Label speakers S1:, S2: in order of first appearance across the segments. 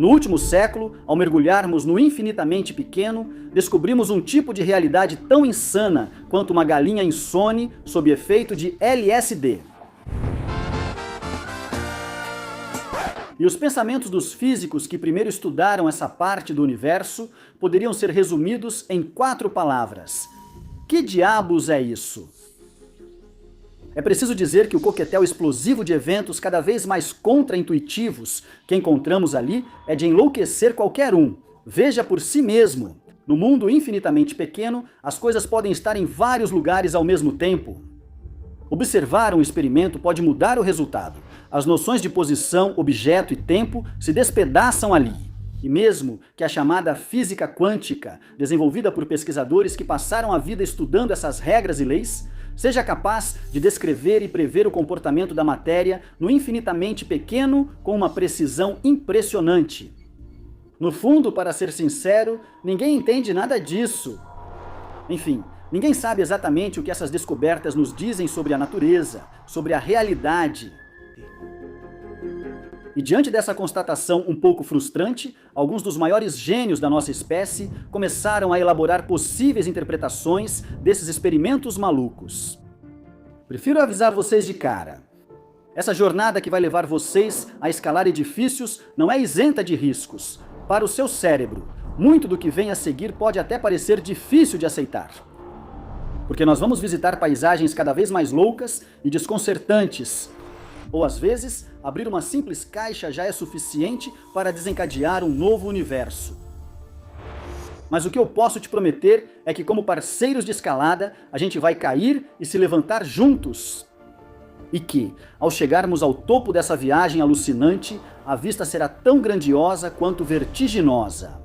S1: No último século, ao mergulharmos no infinitamente pequeno, descobrimos um tipo de realidade tão insana quanto uma galinha insone sob efeito de LSD. E os pensamentos dos físicos que primeiro estudaram essa parte do universo poderiam ser resumidos em 4 palavras. Que diabos é isso? É preciso dizer que o coquetel explosivo de eventos cada vez mais contra-intuitivos que encontramos ali é de enlouquecer qualquer um. Veja por si mesmo. No mundo infinitamente pequeno, as coisas podem estar em vários lugares ao mesmo tempo. Observar um experimento pode mudar o resultado. As noções de posição, objeto e tempo se despedaçam ali. E mesmo que a chamada física quântica, desenvolvida por pesquisadores que passaram a vida estudando essas regras e leis, seja capaz de descrever e prever o comportamento da matéria no infinitamente pequeno com uma precisão impressionante. No fundo, para ser sincero, ninguém entende nada disso. Enfim, ninguém sabe exatamente o que essas descobertas nos dizem sobre a natureza, sobre a realidade. E diante dessa constatação um pouco frustrante, alguns dos maiores gênios da nossa espécie começaram a elaborar possíveis interpretações desses experimentos malucos. Prefiro avisar vocês de cara. Essa jornada que vai levar vocês a escalar edifícios não é isenta de riscos. Para o seu cérebro, muito do que vem a seguir pode até parecer difícil de aceitar. Porque nós vamos visitar paisagens cada vez mais loucas e desconcertantes. Ou às vezes, abrir uma simples caixa já é suficiente para desencadear um novo universo. Mas o que eu posso te prometer é que, como parceiros de escalada, a gente vai cair e se levantar juntos. E que, ao chegarmos ao topo dessa viagem alucinante, a vista será tão grandiosa quanto vertiginosa.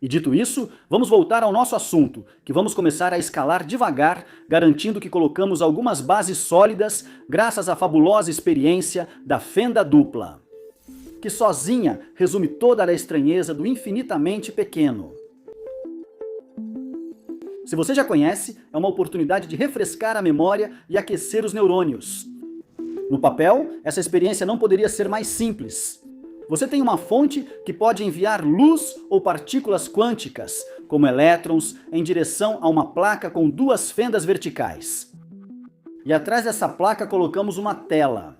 S1: E dito isso, vamos voltar ao nosso assunto, que vamos começar a escalar devagar, garantindo que colocamos algumas bases sólidas graças à fabulosa experiência da fenda dupla, que sozinha resume toda a estranheza do infinitamente pequeno. Se você já conhece, é uma oportunidade de refrescar a memória e aquecer os neurônios. No papel, essa experiência não poderia ser mais simples. Você tem uma fonte que pode enviar luz ou partículas quânticas, como elétrons, em direção a uma placa com 2 fendas verticais. E atrás dessa placa colocamos uma tela.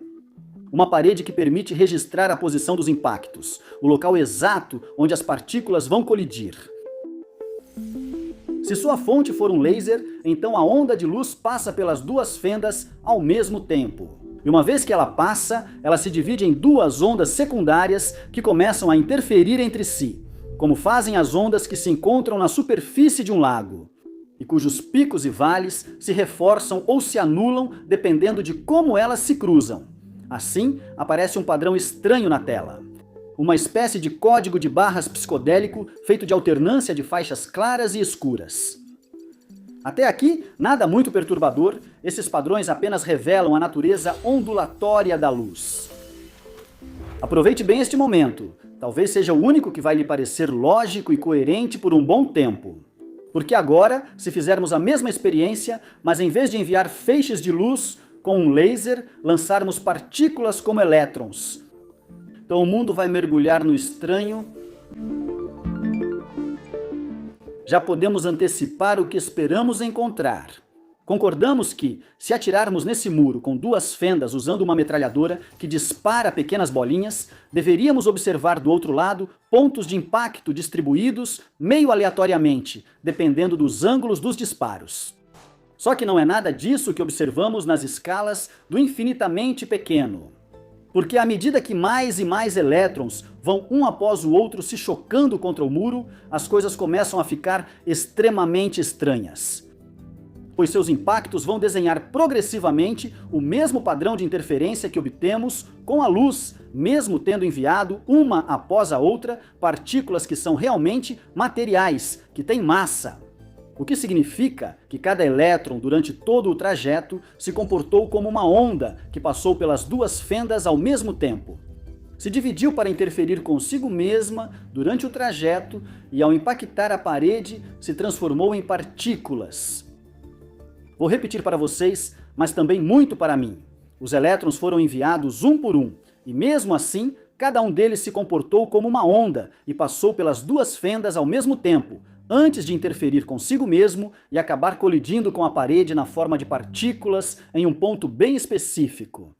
S1: Uma parede que permite registrar a posição dos impactos, o local exato onde as partículas vão colidir. Se sua fonte for um laser, então a onda de luz passa pelas 2 fendas ao mesmo tempo. E uma vez que ela passa, ela se divide em 2 ondas secundárias que começam a interferir entre si, como fazem as ondas que se encontram na superfície de um lago, e cujos picos e vales se reforçam ou se anulam dependendo de como elas se cruzam. Assim, aparece um padrão estranho na tela. Uma espécie de código de barras psicodélico feito de alternância de faixas claras e escuras. Até aqui, nada muito perturbador, esses padrões apenas revelam a natureza ondulatória da luz. Aproveite bem este momento, talvez seja o único que vai lhe parecer lógico e coerente por um bom tempo. Porque agora, se fizermos a mesma experiência, mas em vez de enviar feixes de luz com um laser, lançarmos partículas como elétrons. Então o mundo vai mergulhar no estranho. Já podemos antecipar o que esperamos encontrar. Concordamos que, se atirarmos nesse muro com 2 fendas usando uma metralhadora que dispara pequenas bolinhas, deveríamos observar do outro lado pontos de impacto distribuídos meio aleatoriamente, dependendo dos ângulos dos disparos. Só que não é nada disso que observamos nas escalas do infinitamente pequeno. Porque à medida que mais e mais elétrons vão um após o outro se chocando contra o muro, as coisas começam a ficar extremamente estranhas. Pois seus impactos vão desenhar progressivamente o mesmo padrão de interferência que obtemos com a luz, mesmo tendo enviado uma após a outra partículas que são realmente materiais, que têm massa. O que significa que cada elétron, durante todo o trajeto, se comportou como uma onda que passou pelas 2 fendas ao mesmo tempo. Se dividiu para interferir consigo mesma durante o trajeto e, ao impactar a parede, se transformou em partículas. Vou repetir para vocês, mas também muito para mim. Os elétrons foram enviados um por um, e mesmo assim, cada um deles se comportou como uma onda e passou pelas duas fendas ao mesmo tempo, antes de interferir consigo mesmo e acabar colidindo com a parede na forma de partículas em um ponto bem específico.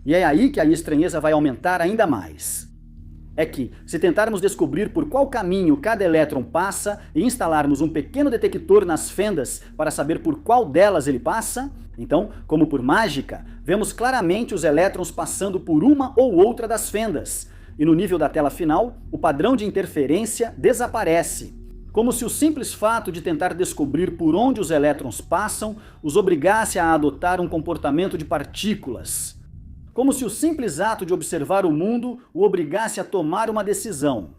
S1: E é aí que a estranheza vai aumentar ainda mais. É que, se tentarmos descobrir por qual caminho cada elétron passa e instalarmos um pequeno detector nas fendas para saber por qual delas ele passa, então, como por mágica, vemos claramente os elétrons passando por uma ou outra das fendas, e no nível da tela final, o padrão de interferência desaparece, como se o simples fato de tentar descobrir por onde os elétrons passam os obrigasse a adotar um comportamento de partículas. Como se o simples ato de observar o mundo o obrigasse a tomar uma decisão.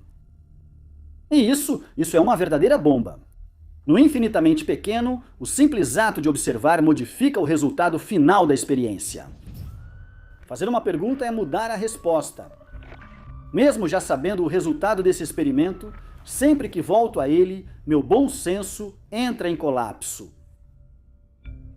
S1: E isso é uma verdadeira bomba. No infinitamente pequeno, o simples ato de observar modifica o resultado final da experiência. Fazer uma pergunta é mudar a resposta. Mesmo já sabendo o resultado desse experimento, sempre que volto a ele, meu bom senso entra em colapso.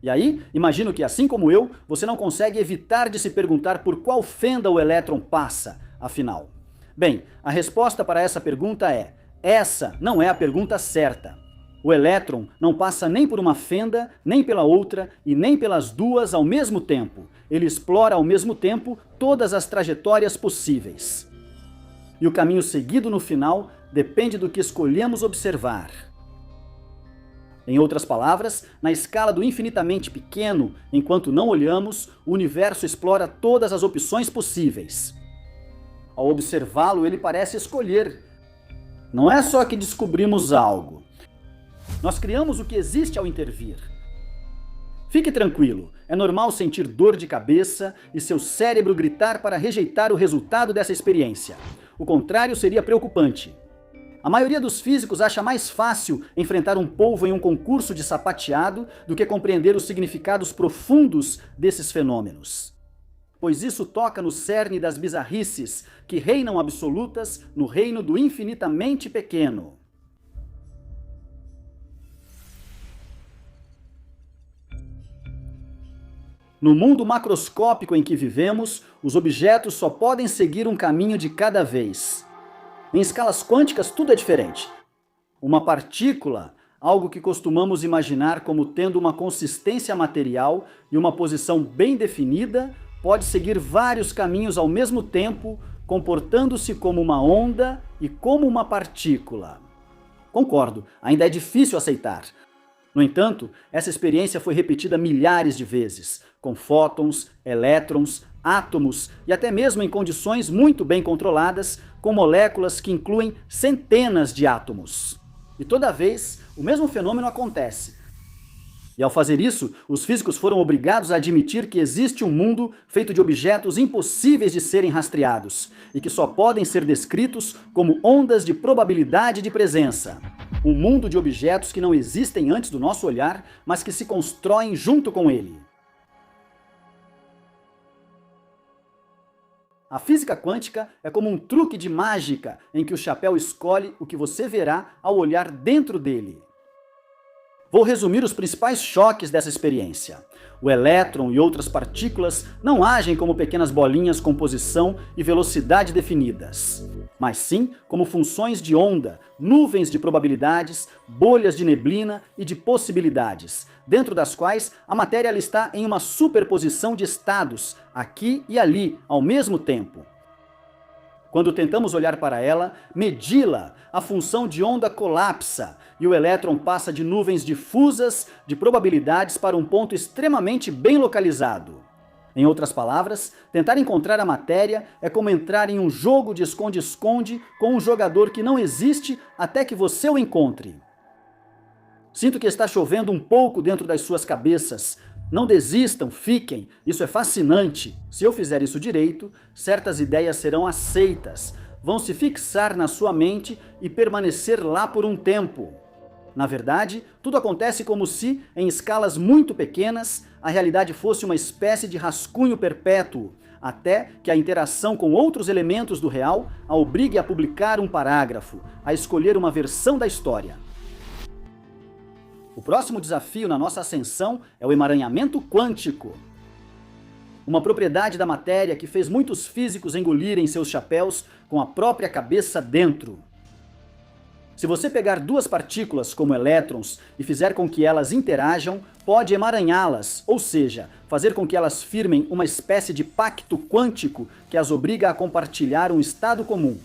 S1: E aí, imagino que, assim como eu, você não consegue evitar de se perguntar por qual fenda o elétron passa, afinal. Bem, a resposta para essa pergunta é: essa não é a pergunta certa. O elétron não passa nem por uma fenda, nem pela outra e nem pelas duas ao mesmo tempo. Ele explora ao mesmo tempo todas as trajetórias possíveis. E o caminho seguido no final depende do que escolhemos observar. Em outras palavras, na escala do infinitamente pequeno, enquanto não olhamos, o universo explora todas as opções possíveis. Ao observá-lo, ele parece escolher. Não é só que descobrimos algo. Nós criamos o que existe ao intervir. Fique tranquilo, é normal sentir dor de cabeça e seu cérebro gritar para rejeitar o resultado dessa experiência. O contrário seria preocupante. A maioria dos físicos acha mais fácil enfrentar um polvo em um concurso de sapateado do que compreender os significados profundos desses fenômenos. Pois isso toca no cerne das bizarrices que reinam absolutas no reino do infinitamente pequeno. No mundo macroscópico em que vivemos, os objetos só podem seguir um caminho de cada vez. Em escalas quânticas, tudo é diferente. Uma partícula, algo que costumamos imaginar como tendo uma consistência material e uma posição bem definida, pode seguir vários caminhos ao mesmo tempo, comportando-se como uma onda e como uma partícula. Concordo, ainda é difícil aceitar. No entanto, essa experiência foi repetida milhares de vezes, com fótons, elétrons, átomos e até mesmo em condições muito bem controladas, com moléculas que incluem centenas de átomos. E toda vez, o mesmo fenômeno acontece. E ao fazer isso, os físicos foram obrigados a admitir que existe um mundo feito de objetos impossíveis de serem rastreados, e que só podem ser descritos como ondas de probabilidade de presença. Um mundo de objetos que não existem antes do nosso olhar, mas que se constroem junto com ele. A física quântica é como um truque de mágica em que o chapéu escolhe o que você verá ao olhar dentro dele. Vou resumir os principais choques dessa experiência. O elétron e outras partículas não agem como pequenas bolinhas com posição e velocidade definidas, mas sim como funções de onda, nuvens de probabilidades, bolhas de neblina e de possibilidades, dentro das quais a matéria está em uma superposição de estados, aqui e ali, ao mesmo tempo. Quando tentamos olhar para ela, medi-la, a função de onda colapsa e o elétron passa de nuvens difusas de probabilidades para um ponto extremamente bem localizado. Em outras palavras, tentar encontrar a matéria é como entrar em um jogo de esconde-esconde com um jogador que não existe até que você o encontre. Sinto que está chovendo um pouco dentro das suas cabeças. Não desistam, fiquem, isso é fascinante. Se eu fizer isso direito, certas ideias serão aceitas, vão se fixar na sua mente e permanecer lá por um tempo. Na verdade, tudo acontece como se, em escalas muito pequenas, a realidade fosse uma espécie de rascunho perpétuo, até que a interação com outros elementos do real a obrigue a publicar um parágrafo, a escolher uma versão da história. O próximo desafio na nossa ascensão é o emaranhamento quântico. Uma propriedade da matéria que fez muitos físicos engolirem seus chapéus com a própria cabeça dentro. Se você pegar duas partículas, como elétrons, e fizer com que elas interajam, pode emaranhá-las, ou seja, fazer com que elas firmem uma espécie de pacto quântico que as obriga a compartilhar um estado comum.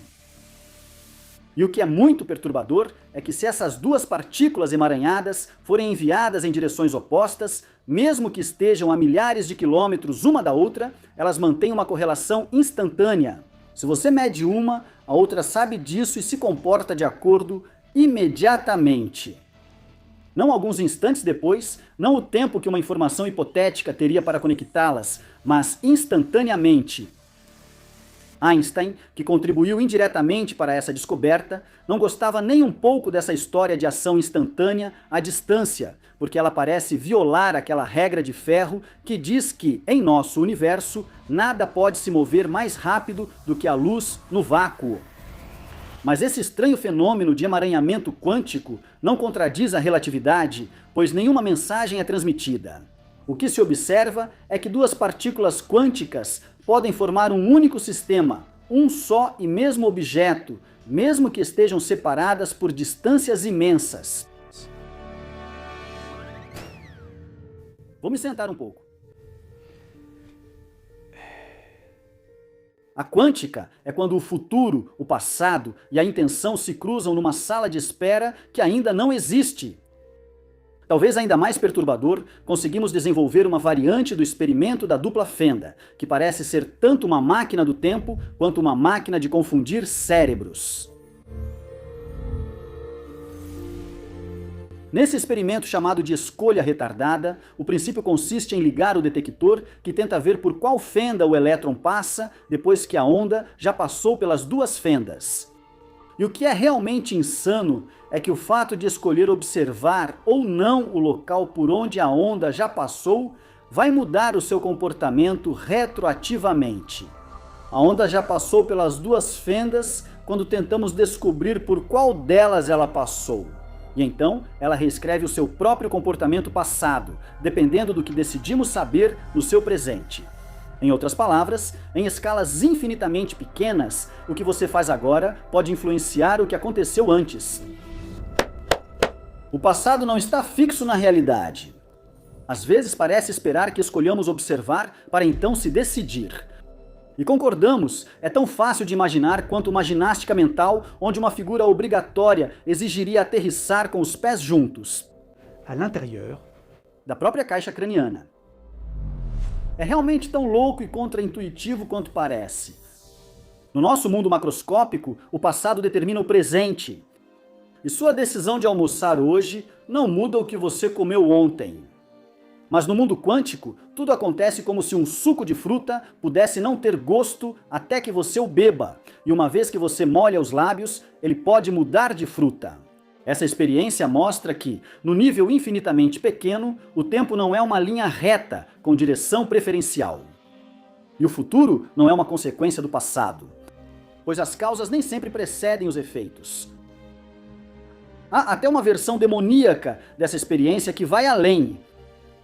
S1: E o que é muito perturbador é que se essas duas partículas emaranhadas forem enviadas em direções opostas, mesmo que estejam a milhares de quilômetros uma da outra, elas mantêm uma correlação instantânea. Se você mede uma, a outra sabe disso e se comporta de acordo imediatamente. Não alguns instantes depois, não o tempo que uma informação hipotética teria para conectá-las, mas instantaneamente. Einstein, que contribuiu indiretamente para essa descoberta, não gostava nem um pouco dessa história de ação instantânea à distância, porque ela parece violar aquela regra de ferro que diz que, em nosso universo, nada pode se mover mais rápido do que a luz no vácuo. Mas esse estranho fenômeno de emaranhamento quântico não contradiz a relatividade, pois nenhuma mensagem é transmitida. O que se observa é que duas partículas quânticas podem formar um único sistema, um só e mesmo objeto, mesmo que estejam separadas por distâncias imensas. Vou me sentar um pouco. A quântica é quando o futuro, o passado e a intenção se cruzam numa sala de espera que ainda não existe. Talvez ainda mais perturbador, conseguimos desenvolver uma variante do experimento da dupla fenda, que parece ser tanto uma máquina do tempo quanto uma máquina de confundir cérebros. Nesse experimento chamado de escolha retardada, o princípio consiste em ligar o detector que tenta ver por qual fenda o elétron passa depois que a onda já passou pelas duas fendas. E o que é realmente insano é que o fato de escolher observar ou não o local por onde a onda já passou vai mudar o seu comportamento retroativamente. A onda já passou pelas duas fendas quando tentamos descobrir por qual delas ela passou. E então ela reescreve o seu próprio comportamento passado, dependendo do que decidimos saber no seu presente. Em outras palavras, em escalas infinitamente pequenas, o que você faz agora pode influenciar o que aconteceu antes. O passado não está fixo na realidade. Às vezes parece esperar que escolhamos observar para então se decidir. E concordamos, é tão fácil de imaginar quanto uma ginástica mental onde uma figura obrigatória exigiria aterrissar com os pés juntos,
S2: à l'intérieur
S1: da própria caixa craniana. É realmente tão louco e contraintuitivo quanto parece. No nosso mundo macroscópico, o passado determina o presente. E sua decisão de almoçar hoje não muda o que você comeu ontem. Mas no mundo quântico, tudo acontece como se um suco de fruta pudesse não ter gosto até que você o beba. E uma vez que você molha os lábios, ele pode mudar de fruta. Essa experiência mostra que, no nível infinitamente pequeno, o tempo não é uma linha reta com direção preferencial. E o futuro não é uma consequência do passado, pois as causas nem sempre precedem os efeitos. Há até uma versão demoníaca dessa experiência que vai além,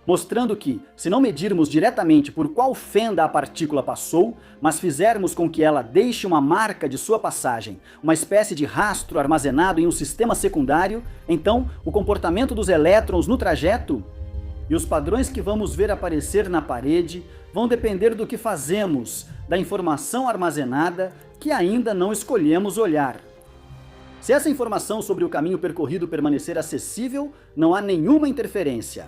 S1: mostrando que, se não medirmos diretamente por qual fenda a partícula passou, mas fizermos com que ela deixe uma marca de sua passagem, uma espécie de rastro armazenado em um sistema secundário, então o comportamento dos elétrons no trajeto e os padrões que vamos ver aparecer na parede vão depender do que fazemos, da informação armazenada que ainda não escolhemos olhar. Se essa informação sobre o caminho percorrido permanecer acessível, não há nenhuma interferência.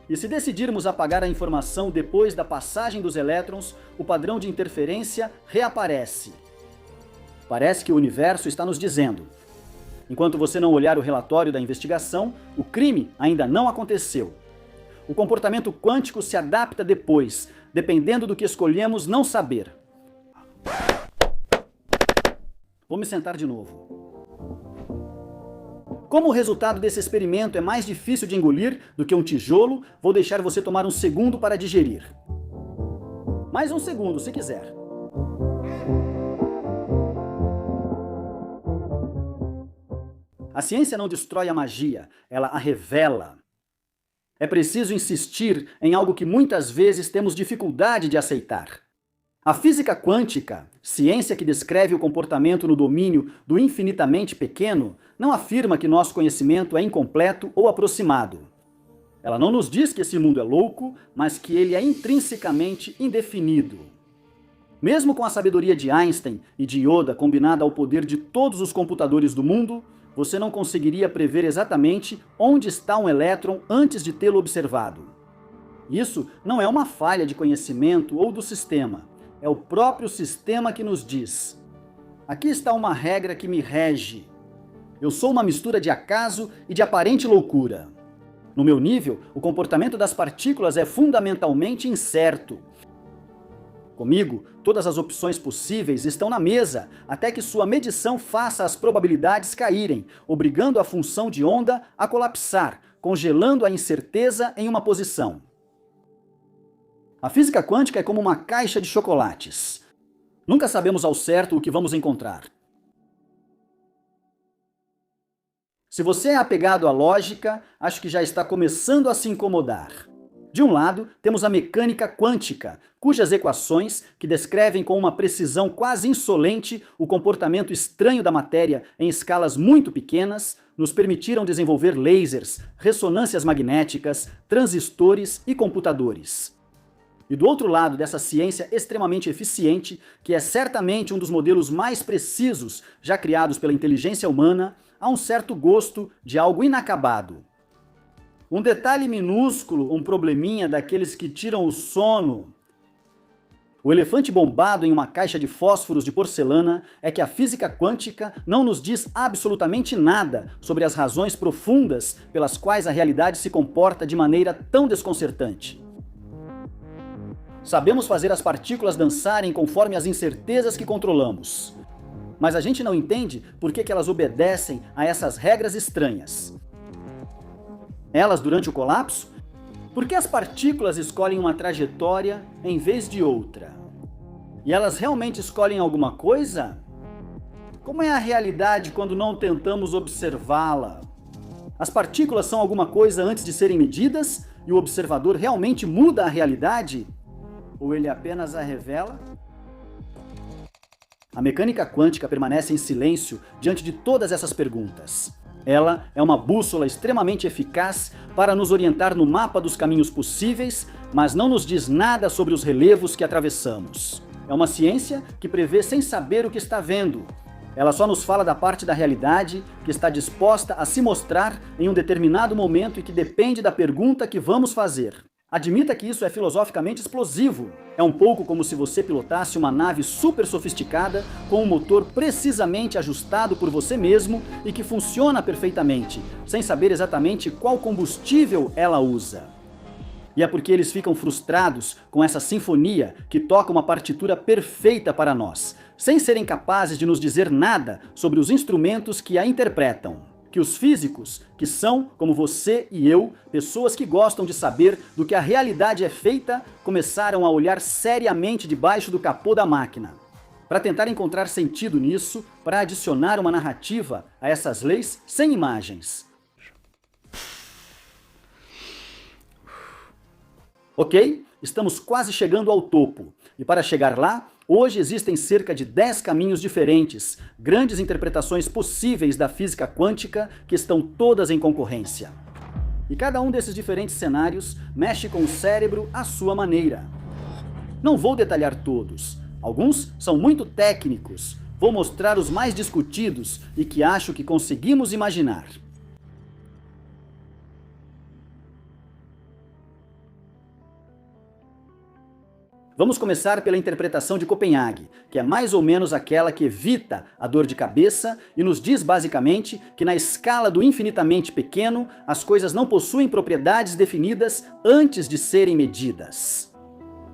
S1: E se decidirmos apagar a informação depois da passagem dos elétrons, o padrão de interferência reaparece. Parece que o universo está nos dizendo: enquanto você não olhar o relatório da investigação, o crime ainda não aconteceu. O comportamento quântico se adapta depois, dependendo do que escolhemos não saber. Vou me sentar de novo. Como o resultado desse experimento é mais difícil de engolir do que um tijolo, vou deixar você tomar um segundo para digerir. Mais um segundo, se quiser. A ciência não destrói a magia, ela a revela. É preciso insistir em algo que muitas vezes temos dificuldade de aceitar. A física quântica, ciência que descreve o comportamento no domínio do infinitamente pequeno, não afirma que nosso conhecimento é incompleto ou aproximado. Ela não nos diz que esse mundo é louco, mas que ele é intrinsecamente indefinido. Mesmo com a sabedoria de Einstein e de Yoda combinada ao poder de todos os computadores do mundo, você não conseguiria prever exatamente onde está um elétron antes de tê-lo observado. Isso não é uma falha de conhecimento ou do sistema, é o próprio sistema que nos diz: aqui está uma regra que me rege. Eu sou uma mistura de acaso e de aparente loucura. No meu nível, o comportamento das partículas é fundamentalmente incerto. Comigo, todas as opções possíveis estão na mesa, até que sua medição faça as probabilidades caírem, obrigando a função de onda a colapsar, congelando a incerteza em uma posição. A física quântica é como uma caixa de chocolates. Nunca sabemos ao certo o que vamos encontrar. Se você é apegado à lógica, acho que já está começando a se incomodar. De um lado, temos a mecânica quântica, cujas equações, que descrevem com uma precisão quase insolente o comportamento estranho da matéria em escalas muito pequenas, nos permitiram desenvolver lasers, ressonâncias magnéticas, transistores e computadores. E do outro lado dessa ciência extremamente eficiente, que é certamente um dos modelos mais precisos já criados pela inteligência humana, há um certo gosto de algo inacabado. Um detalhe minúsculo, um probleminha daqueles que tiram o sono. O elefante bombado em uma caixa de fósforos de porcelana é que a física quântica não nos diz absolutamente nada sobre as razões profundas pelas quais a realidade se comporta de maneira tão desconcertante. Sabemos fazer as partículas dançarem conforme as incertezas que controlamos. Mas a gente não entende por que elas obedecem a essas regras estranhas. Elas durante o colapso? Por que as partículas escolhem uma trajetória em vez de outra? E elas realmente escolhem alguma coisa? Como é a realidade quando não tentamos observá-la? As partículas são alguma coisa antes de serem medidas e o observador realmente muda a realidade? Ou ele apenas a revela? A mecânica quântica permanece em silêncio diante de todas essas perguntas. Ela é uma bússola extremamente eficaz para nos orientar no mapa dos caminhos possíveis, mas não nos diz nada sobre os relevos que atravessamos. É uma ciência que prevê sem saber o que está vendo. Ela só nos fala da parte da realidade que está disposta a se mostrar em um determinado momento e que depende da pergunta que vamos fazer. Admita que isso é filosoficamente explosivo. É um pouco como se você pilotasse uma nave super sofisticada com um motor precisamente ajustado por você mesmo e que funciona perfeitamente, sem saber exatamente qual combustível ela usa. E é porque eles ficam frustrados com essa sinfonia que toca uma partitura perfeita para nós, sem serem capazes de nos dizer nada sobre os instrumentos que a interpretam. Que os físicos, que são, como você e eu, pessoas que gostam de saber do que a realidade é feita, começaram a olhar seriamente debaixo do capô da máquina. Para tentar encontrar sentido nisso, para adicionar uma narrativa a essas leis sem imagens. Ok? Estamos quase chegando ao topo. E para chegar lá, hoje existem cerca de 10 caminhos diferentes, grandes interpretações possíveis da física quântica que estão todas em concorrência. E cada um desses diferentes cenários mexe com o cérebro à sua maneira. Não vou detalhar todos. Alguns são muito técnicos. Vou mostrar os mais discutidos e que acho que conseguimos imaginar. Vamos começar pela interpretação de Copenhague, que é mais ou menos aquela que evita a dor de cabeça e nos diz basicamente que na escala do infinitamente pequeno, as coisas não possuem propriedades definidas antes de serem medidas.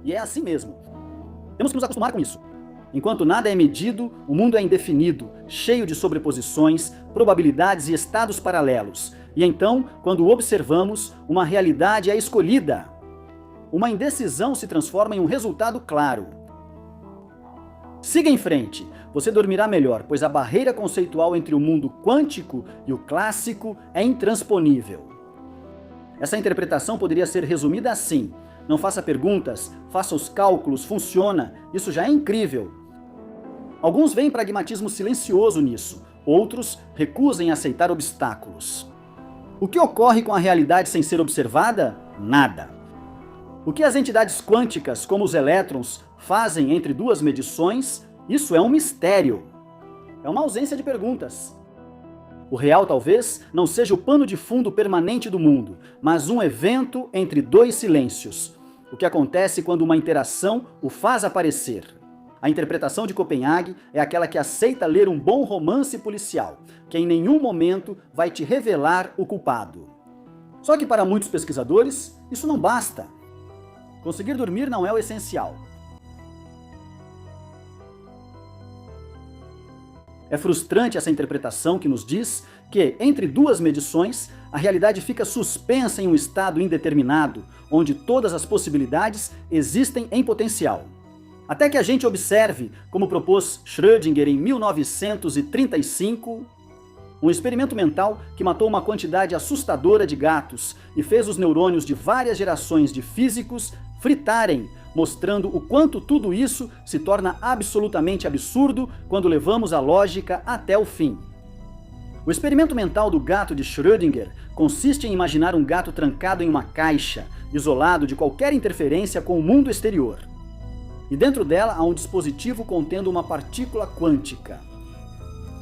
S1: E é assim mesmo. Temos que nos acostumar com isso. Enquanto nada é medido, o mundo é indefinido, cheio de sobreposições, probabilidades e estados paralelos. E então, quando o observamos, uma realidade é escolhida. Uma indecisão se transforma em um resultado claro. Siga em frente, você dormirá melhor, pois a barreira conceitual entre o mundo quântico e o clássico é intransponível. Essa interpretação poderia ser resumida assim: não faça perguntas, faça os cálculos, funciona, isso já é incrível. Alguns veem pragmatismo silencioso nisso, outros recusam aceitar obstáculos. O que ocorre com a realidade sem ser observada? Nada. O que as entidades quânticas, como os elétrons, fazem entre duas medições, isso é um mistério. É uma ausência de perguntas. O real talvez não seja o pano de fundo permanente do mundo, mas um evento entre dois silêncios. O que acontece quando uma interação o faz aparecer. A interpretação de Copenhague é aquela que aceita ler um bom romance policial, que em nenhum momento vai te revelar o culpado. Só que para muitos pesquisadores, isso não basta. Conseguir dormir não é o essencial. É frustrante essa interpretação que nos diz que, entre duas medições, a realidade fica suspensa em um estado indeterminado, onde todas as possibilidades existem em potencial. Até que a gente observe, como propôs Schrödinger em 1935, um experimento mental que matou uma quantidade assustadora de gatos e fez os neurônios de várias gerações de físicos fritarem, mostrando o quanto tudo isso se torna absolutamente absurdo quando levamos a lógica até o fim. O experimento mental do gato de Schrödinger consiste em imaginar um gato trancado em uma caixa, isolado de qualquer interferência com o mundo exterior. E dentro dela há um dispositivo contendo uma partícula quântica,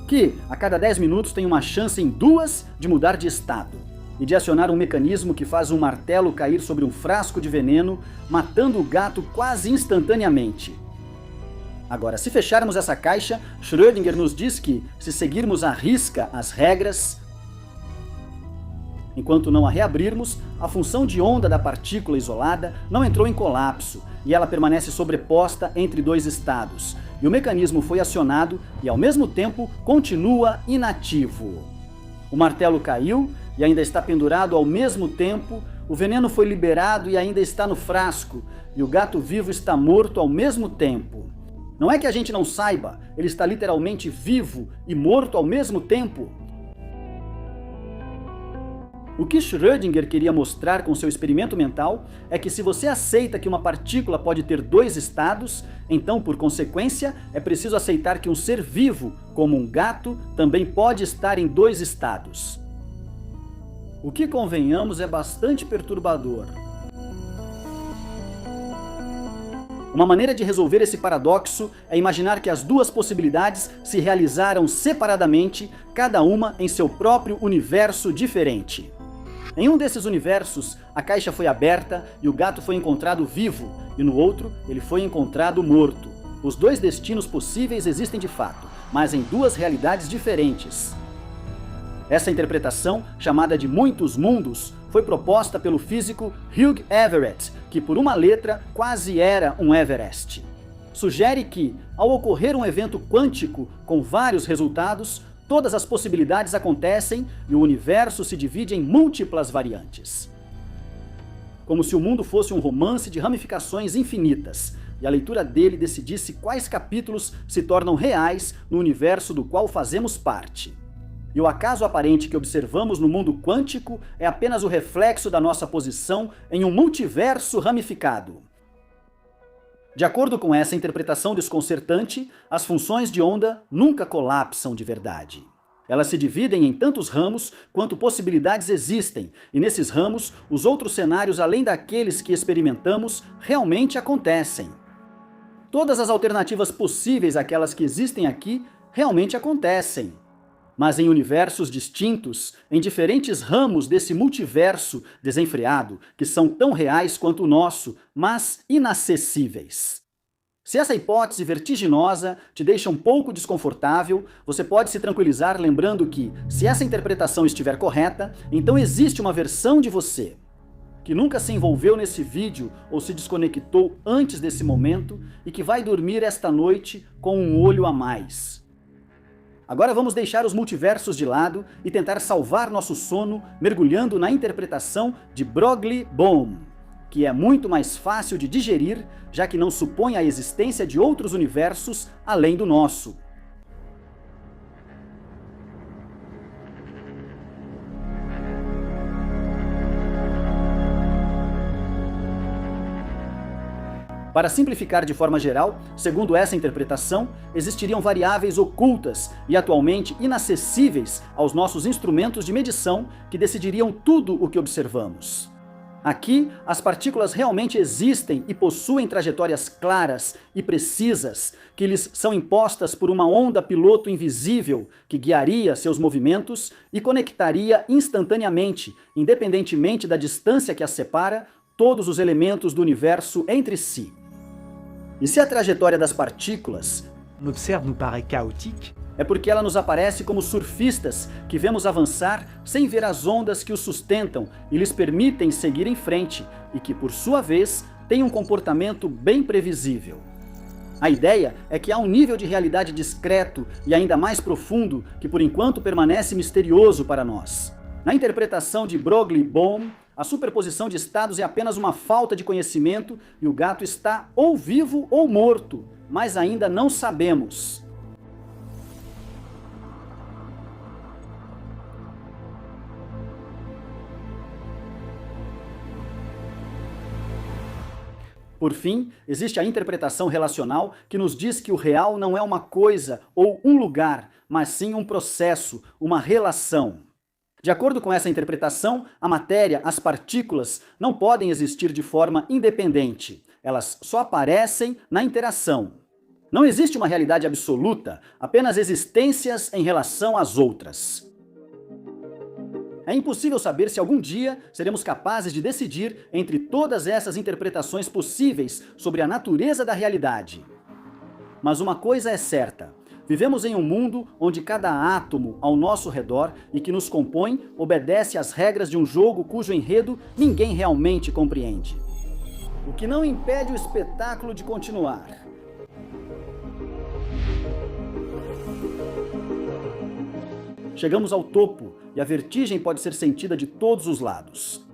S1: que a cada 10 minutos tem uma chance em duas de mudar de estado e de acionar um mecanismo que faz um martelo cair sobre um frasco de veneno, matando o gato quase instantaneamente. Agora, se fecharmos essa caixa, Schrödinger nos diz que, se seguirmos à risca as regras, enquanto não a reabrirmos, a função de onda da partícula isolada não entrou em colapso e ela permanece sobreposta entre dois estados. E o mecanismo foi acionado e, ao mesmo tempo, continua inativo. O martelo caiu e ainda está pendurado ao mesmo tempo, o veneno foi liberado e ainda está no frasco, e o gato vivo está morto ao mesmo tempo. Não é que a gente não saiba, ele está literalmente vivo e morto ao mesmo tempo. O que Schrödinger queria mostrar com seu experimento mental é que se você aceita que uma partícula pode ter dois estados, então, por consequência, é preciso aceitar que um ser vivo, como um gato, também pode estar em dois estados. O que, convenhamos, é bastante perturbador. Uma maneira de resolver esse paradoxo é imaginar que as duas possibilidades se realizaram separadamente, cada uma em seu próprio universo diferente. Em um desses universos, a caixa foi aberta e o gato foi encontrado vivo, e no outro, ele foi encontrado morto. Os dois destinos possíveis existem de fato, mas em duas realidades diferentes. Essa interpretação, chamada de muitos mundos, foi proposta pelo físico Hugh Everett, que por uma letra quase era um Everest. Sugere que, ao ocorrer um evento quântico com vários resultados, todas as possibilidades acontecem e o universo se divide em múltiplas variantes. Como se o mundo fosse um romance de ramificações infinitas, e a leitura dele decidisse quais capítulos se tornam reais no universo do qual fazemos parte. E o acaso aparente que observamos no mundo quântico é apenas o reflexo da nossa posição em um multiverso ramificado. De acordo com essa interpretação desconcertante, as funções de onda nunca colapsam de verdade. Elas se dividem em tantos ramos quanto possibilidades existem, e nesses ramos, os outros cenários além daqueles que experimentamos realmente acontecem. Todas as alternativas possíveis àquelas que existem aqui realmente acontecem. Mas em universos distintos, em diferentes ramos desse multiverso desenfreado, que são tão reais quanto o nosso, mas inacessíveis. Se essa hipótese vertiginosa te deixa um pouco desconfortável, você pode se tranquilizar lembrando que, se essa interpretação estiver correta, então existe uma versão de você que nunca se envolveu nesse vídeo ou se desconectou antes desse momento e que vai dormir esta noite com um olho a mais. Agora vamos deixar os multiversos de lado e tentar salvar nosso sono mergulhando na interpretação de Broglie-Bohm. que é muito mais fácil de digerir, já que não supõe a existência de outros universos além do nosso. Para simplificar de forma geral, segundo essa interpretação, existiriam variáveis ocultas e atualmente inacessíveis aos nossos instrumentos de medição que decidiriam tudo o que observamos. Aqui, as partículas realmente existem e possuem trajetórias claras e precisas que lhes são impostas por uma onda piloto invisível que guiaria seus movimentos e conectaria instantaneamente, independentemente da distância que as separa, todos os elementos do universo entre si. E se a trajetória das partículas
S2: nous paraît chaotique,
S1: é porque ela nos aparece como surfistas que vemos avançar sem ver as ondas que os sustentam e lhes permitem seguir em frente e que, por sua vez, têm um comportamento bem previsível. A ideia é que há um nível de realidade discreto e ainda mais profundo que, por enquanto, permanece misterioso para nós. Na interpretação de Broglie-Bohm, a superposição de estados é apenas uma falta de conhecimento e o gato está ou vivo ou morto, mas ainda não sabemos. Por fim, existe a interpretação relacional que nos diz que o real não é uma coisa ou um lugar, mas sim um processo, uma relação. De acordo com essa interpretação, a matéria, as partículas, não podem existir de forma independente. Elas só aparecem na interação. Não existe uma realidade absoluta, apenas existências em relação às outras. É impossível saber se algum dia seremos capazes de decidir entre todas essas interpretações possíveis sobre a natureza da realidade. Mas uma coisa é certa. Vivemos em um mundo onde cada átomo ao nosso redor e que nos compõe obedece às regras de um jogo cujo enredo ninguém realmente compreende. O que não impede o espetáculo de continuar. Chegamos ao topo e a vertigem pode ser sentida de todos os lados.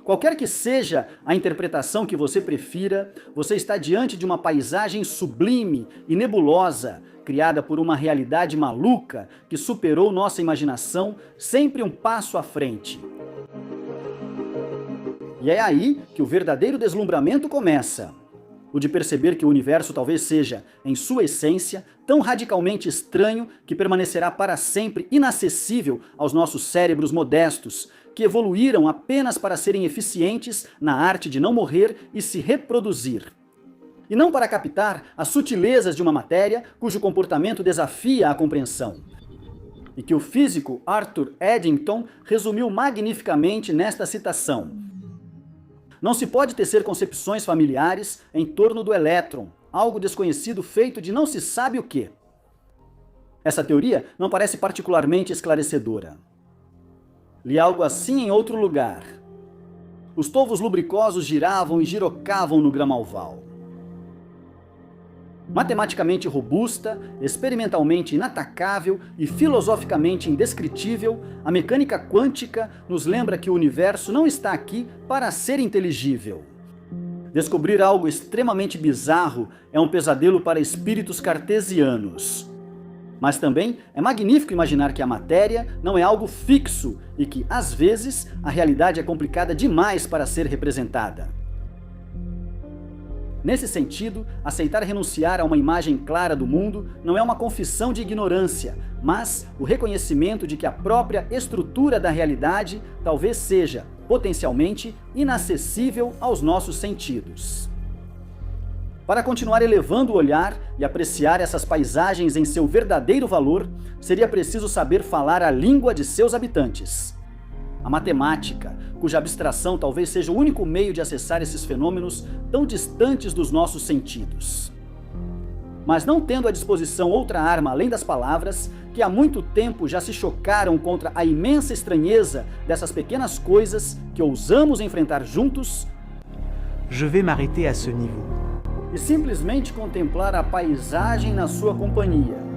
S1: Qualquer que seja a interpretação que você prefira, você está diante de uma paisagem sublime e nebulosa, criada por uma realidade maluca que superou nossa imaginação sempre um passo à frente. E é aí que o verdadeiro deslumbramento começa. O de perceber que o universo talvez seja, em sua essência, tão radicalmente estranho que permanecerá para sempre inacessível aos nossos cérebros modestos, que evoluíram apenas para serem eficientes na arte de não morrer e se reproduzir. E não para captar as sutilezas de uma matéria cujo comportamento desafia a compreensão. E que o físico Arthur Eddington resumiu magnificamente nesta citação. Não se pode tecer concepções familiares em torno do elétron, algo desconhecido feito de não se sabe o quê. Essa teoria não parece particularmente esclarecedora. Li algo assim em outro lugar. Os torvos lubricosos giravam e girocavam no gramalval. Matematicamente robusta, experimentalmente inatacável e filosoficamente indescritível, a mecânica quântica nos lembra que o universo não está aqui para ser inteligível. Descobrir algo extremamente bizarro é um pesadelo para espíritos cartesianos. Mas também é magnífico imaginar que a matéria não é algo fixo e que, às vezes, a realidade é complicada demais para ser representada. Nesse sentido, aceitar renunciar a uma imagem clara do mundo não é uma confissão de ignorância, mas o reconhecimento de que a própria estrutura da realidade talvez seja, potencialmente, inacessível aos nossos sentidos. Para continuar elevando o olhar e apreciar essas paisagens em seu verdadeiro valor, seria preciso saber falar a língua de seus habitantes. A matemática, cuja abstração talvez seja o único meio de acessar esses fenômenos tão distantes dos nossos sentidos. Mas não tendo à disposição outra arma além das palavras, que há muito tempo já se chocaram contra a imensa estranheza dessas pequenas coisas que ousamos enfrentar juntos,
S2: je vais m'arrêter à ce niveau.
S1: E simplesmente contemplar a paisagem na sua companhia.